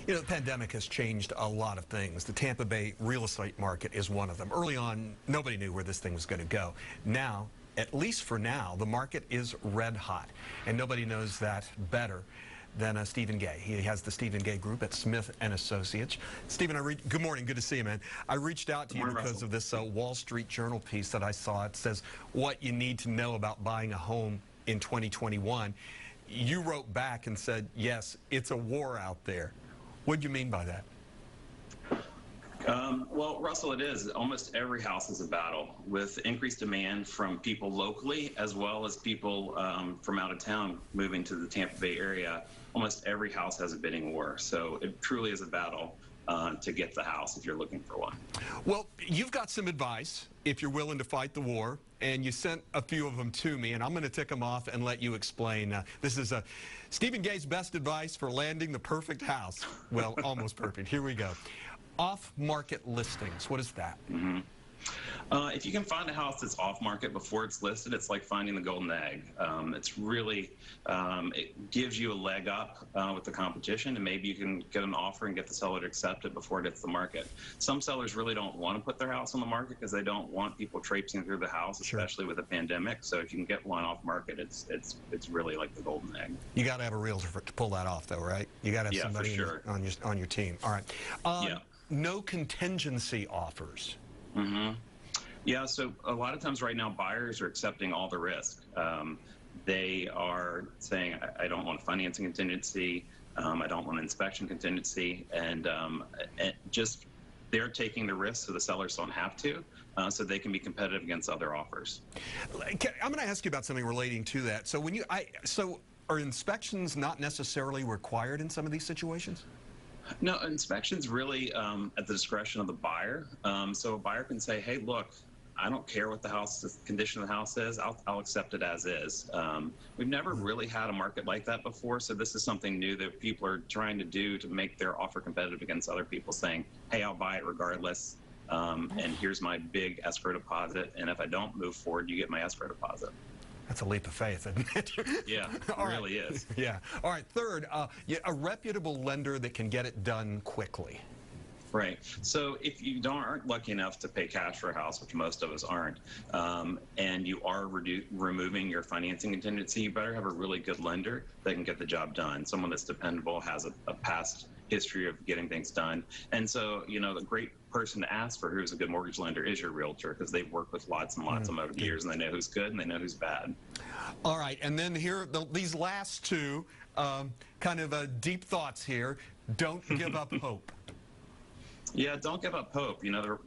You know, the pandemic has changed a lot of things. The Tampa Bay real estate market is one of them. Early on, nobody knew where this thing was going to go. Now, at least for now, the market is red hot, and nobody knows that better than Stephen Gay. He has the Stephen Gay Group at Smith & Associates. Stephen, good morning. Good to see you, man. I reached out to you because of this Wall Street Journal piece that I saw. It says what you need to know about buying a home in 2021. You wrote back and said, yes, it's a war out there. What do you mean by that? Well, Russell, it is. Almost every house is a battle with increased demand from people locally as well as people from out of town moving to the Tampa Bay area. Almost every house has a bidding war. So it truly is a battle to get the house if you're looking for one. Well, you've got some advice if you're willing to fight the war, and you sent a few of them to me, and I'm going to tick them off and let you explain. This is Stephen Gay's best advice for landing the perfect house. Well, almost perfect. Here we go. Off-market listings. What is that? If you can find a house that's off-market before it's listed, it's like finding the golden egg. It's really, it gives you a leg up with the competition, and maybe you can get an offer and get the seller to accept it before it hits the market. Some sellers really don't want to put their house on the market because they don't want people traipsing through the house, especially with a pandemic. So if you can get one off-market, it's really like the golden egg. You got to have a realtor to pull that off, though, right? You got to have somebody on your team. All right. No contingency offers. Yeah, so a lot of times right now buyers are accepting all the risk. They are saying, I don't want financing contingency, I don't want inspection contingency, and just they're taking the risk so the sellers don't have to, so they can be competitive against other offers. I'm going to ask you about something relating to that. So when so are inspections not necessarily required in some of these situations? No, inspections really at the discretion of the buyer. So a buyer can say, hey, look, I don't care what the condition of the house is. I'll accept it as is. We've never really had a market like that before, so this is something new that people are trying to do to make their offer competitive against other people, saying, hey, I'll buy it regardless, and here's my big escrow deposit, and if I don't move forward, you get my escrow deposit. That's a leap of faith, isn't it? Yeah, it really is. Yeah. All right. Third, a reputable lender that can get it done quickly. Right. So if you aren't lucky enough to pay cash for a house, which most of us aren't, and you are removing your financing contingency, you better have a really good lender that can get the job done. Someone that's dependable, has a past history of getting things done. And so, you know, the great person to ask for who's a good mortgage lender is your realtor, because they've worked with lots and lots of them over the years, and they know who's good and they know who's bad. All right. And then here, these last two, kind of deep thoughts here. Don't give up hope. Yeah, don't give up hope. You know, the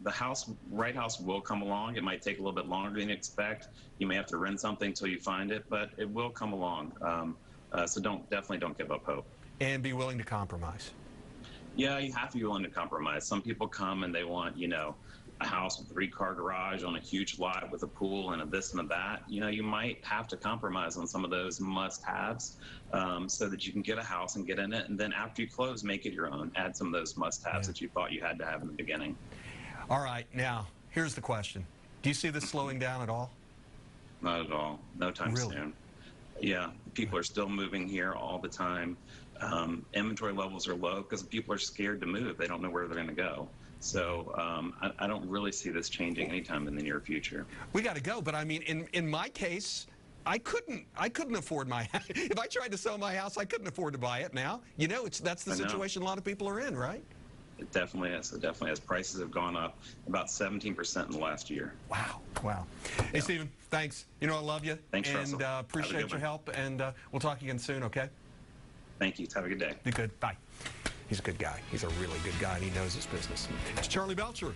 right house will come along. It might take a little bit longer than you expect. You may have to rent something until you find it, but it will come along. So definitely don't give up hope. And be willing to compromise. Yeah, you have to be willing to compromise. Some people come and they want, you know, a house with a 3-car garage on a huge lot with a pool and a this and a that. You know, you might have to compromise on some of those must-haves so that you can get a house and get in it. And then after you close, make it your own. Add some of those must-haves that you thought you had to have in the beginning. All right. Now, here's the question. Do you see this slowing down at all? Not at all. No time soon. Yeah, people are still moving here all the time. Inventory levels are low because people are scared to move. They don't know where they're going to go. So I don't really see this changing anytime in the near future. We got to go, but I mean, in my case, I couldn't afford my house. If I tried to sell my house, I couldn't afford to buy it now. You know, that's the situation a lot of people are in, right? It definitely is. It definitely is. Prices have gone up about 17% in the last year. Wow. Wow. Hey, Stephen, thanks. You know I love you. Thanks, Russell. And appreciate your help, and we'll talk again soon, okay? Thank you. Have a good day. Be good. Bye. He's a good guy. He's a really good guy, and he knows his business. It's Charlie Belcher.